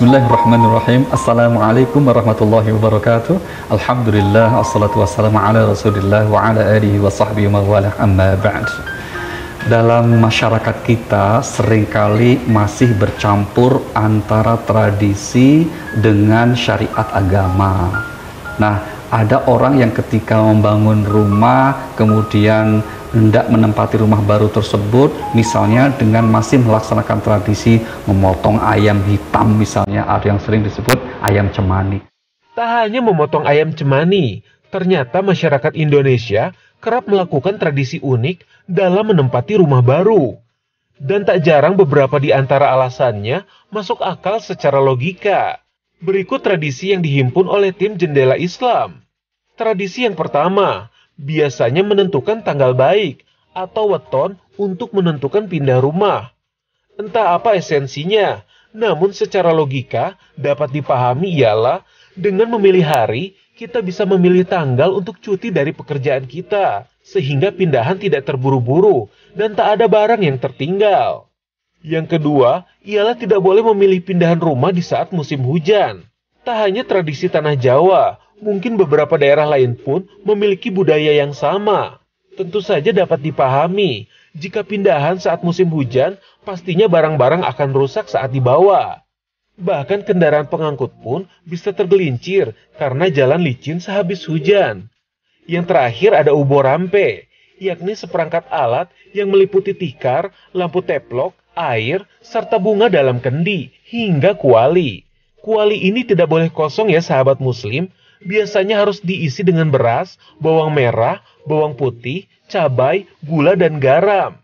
Bismillahirrahmanirrahim. Assalamualaikum warahmatullahi wabarakatuh. Alhamdulillah, assalatu wassalamu ala rasulillah wa ala alihi wa sahbihi wa mawalah, amma ba'd. Dalam masyarakat kita seringkali masih bercampur antara tradisi dengan syariat agama. Nah, ada orang yang ketika membangun rumah kemudian hendak menempati rumah baru tersebut, misalnya dengan masih melaksanakan tradisi memotong ayam hitam, misalnya ada yang sering disebut ayam cemani. Tak hanya memotong ayam cemani, ternyata masyarakat Indonesia kerap melakukan tradisi unik dalam menempati rumah baru. Dan tak jarang beberapa di antara alasannya masuk akal secara logika. Berikut tradisi yang dihimpun oleh tim Jendela Islam. Tradisi yang pertama, biasanya menentukan tanggal baik atau weton untuk menentukan pindah rumah. Entah apa esensinya, namun secara logika dapat dipahami ialah dengan memilih hari, kita bisa memilih tanggal untuk cuti dari pekerjaan kita, sehingga pindahan tidak terburu-buru dan tak ada barang yang tertinggal. Yang kedua, ialah tidak boleh memilih pindahan rumah di saat musim hujan. Tak hanya tradisi tanah Jawa, mungkin beberapa daerah lain pun memiliki budaya yang sama. Tentu saja dapat dipahami, jika pindahan saat musim hujan, pastinya barang-barang akan rusak saat dibawa. Bahkan kendaraan pengangkut pun bisa tergelincir karena jalan licin sehabis hujan. Yang terakhir ada ubo rampe, yakni seperangkat alat yang meliputi tikar, lampu teplok, air, serta bunga dalam kendi, hingga kuali. Kuali ini tidak boleh kosong ya sahabat muslim, biasanya harus diisi dengan beras, bawang merah, bawang putih, cabai, gula, dan garam.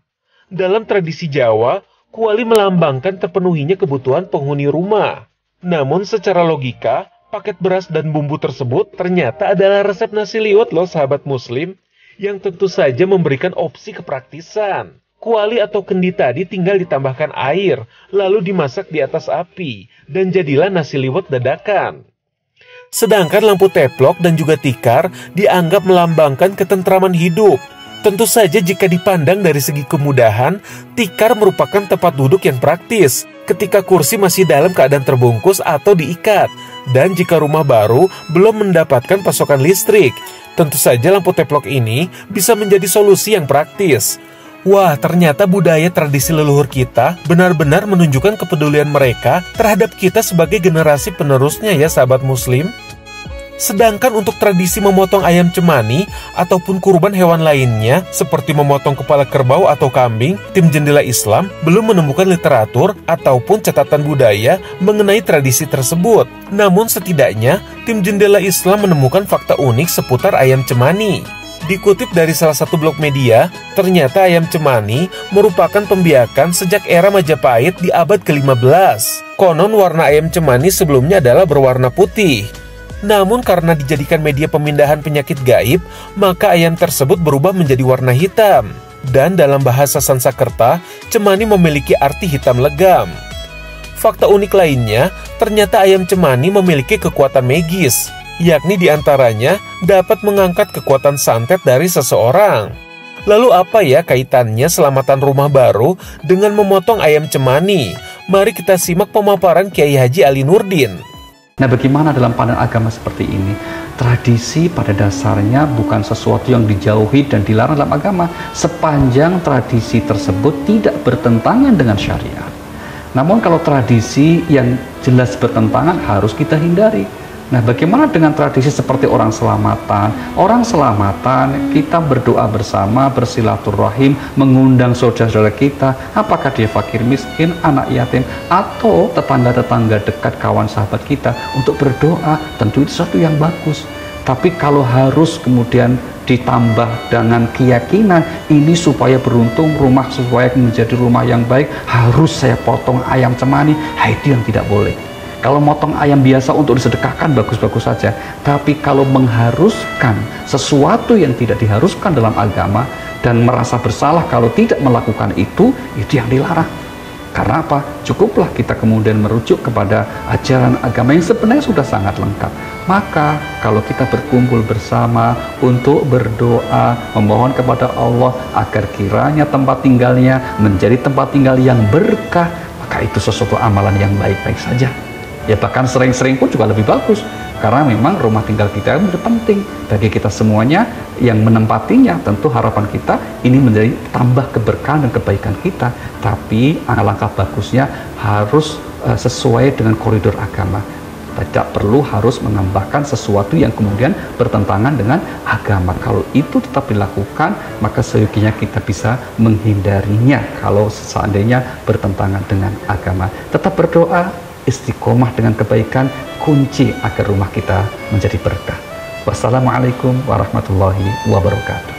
Dalam tradisi Jawa, kuali melambangkan terpenuhinya kebutuhan penghuni rumah. Namun secara logika, paket beras dan bumbu tersebut ternyata adalah resep nasi liwet loh sahabat muslim, yang tentu saja memberikan opsi kepraktisan. Kuali atau kendi tadi tinggal ditambahkan air, lalu dimasak di atas api, dan jadilah nasi liwet dadakan. Sedangkan lampu teplok dan juga tikar dianggap melambangkan ketentraman hidup. Tentu saja jika dipandang dari segi kemudahan, tikar merupakan tempat duduk yang praktis ketika kursi masih dalam keadaan terbungkus atau diikat. Dan jika rumah baru belum mendapatkan pasokan listrik, tentu saja lampu teplok ini bisa menjadi solusi yang praktis. Wah, ternyata budaya tradisi leluhur kita benar-benar menunjukkan kepedulian mereka terhadap kita sebagai generasi penerusnya ya sahabat muslim. Sedangkan untuk tradisi memotong ayam cemani ataupun kurban hewan lainnya seperti memotong kepala kerbau atau kambing, tim Jendela Islam belum menemukan literatur ataupun catatan budaya mengenai tradisi tersebut. Namun setidaknya tim Jendela Islam menemukan fakta unik seputar ayam cemani. Dikutip dari salah satu blog media, ternyata ayam cemani merupakan pembiakan sejak era Majapahit di abad ke-15. Konon warna ayam cemani sebelumnya adalah berwarna putih. Namun karena dijadikan media pemindahan penyakit gaib, maka ayam tersebut berubah menjadi warna hitam. Dan dalam bahasa Sansekerta, cemani memiliki arti hitam legam. Fakta unik lainnya, ternyata ayam cemani memiliki kekuatan magis, yakni diantaranya dapat mengangkat kekuatan santet dari seseorang. Lalu apa ya kaitannya selamatan rumah baru dengan memotong ayam cemani? Mari kita simak pemaparan Kiai Haji Ali Nurdin. Nah, bagaimana dalam pandangan agama seperti ini? Tradisi pada dasarnya bukan sesuatu yang dijauhi dan dilarang dalam agama, sepanjang tradisi tersebut tidak bertentangan dengan syariat. Namun kalau tradisi yang jelas bertentangan harus kita hindari. Nah, bagaimana dengan tradisi seperti orang selamatan? Orang selamatan, kita berdoa bersama, bersilaturahim, mengundang saudara-saudara kita, apakah dia fakir miskin, anak yatim, atau tetangga-tetangga dekat, kawan sahabat kita, untuk berdoa, tentu itu sesuatu yang bagus. Tapi kalau harus kemudian ditambah dengan keyakinan, ini supaya beruntung, rumah supaya menjadi rumah yang baik, harus saya potong ayam cemani, itu yang tidak boleh. Kalau motong ayam biasa untuk disedekahkan bagus-bagus saja, tapi kalau mengharuskan sesuatu yang tidak diharuskan dalam agama dan merasa bersalah kalau tidak melakukan itu yang dilarang. Karena apa? Cukuplah kita kemudian merujuk kepada ajaran agama yang sebenarnya sudah sangat lengkap. Maka kalau kita berkumpul bersama untuk berdoa, memohon kepada Allah agar kiranya tempat tinggalnya menjadi tempat tinggal yang berkah, maka itu sesuatu amalan yang baik-baik saja. Ya bahkan sering-sering pun juga lebih bagus, karena memang rumah tinggal kita itu penting bagi kita semuanya yang menempatinya. Tentu harapan kita ini menjadi tambah keberkahan dan kebaikan kita, tapi alangkah bagusnya harus sesuai dengan koridor agama. Tidak perlu harus menambahkan sesuatu yang kemudian bertentangan dengan agama. Kalau itu tetap dilakukan, maka seyogianya kita bisa menghindarinya kalau seandainya bertentangan dengan agama. Tetap berdoa, istiqomah dengan kebaikan, kunci agar rumah kita menjadi berkah. Wassalamualaikum warahmatullahi wabarakatuh.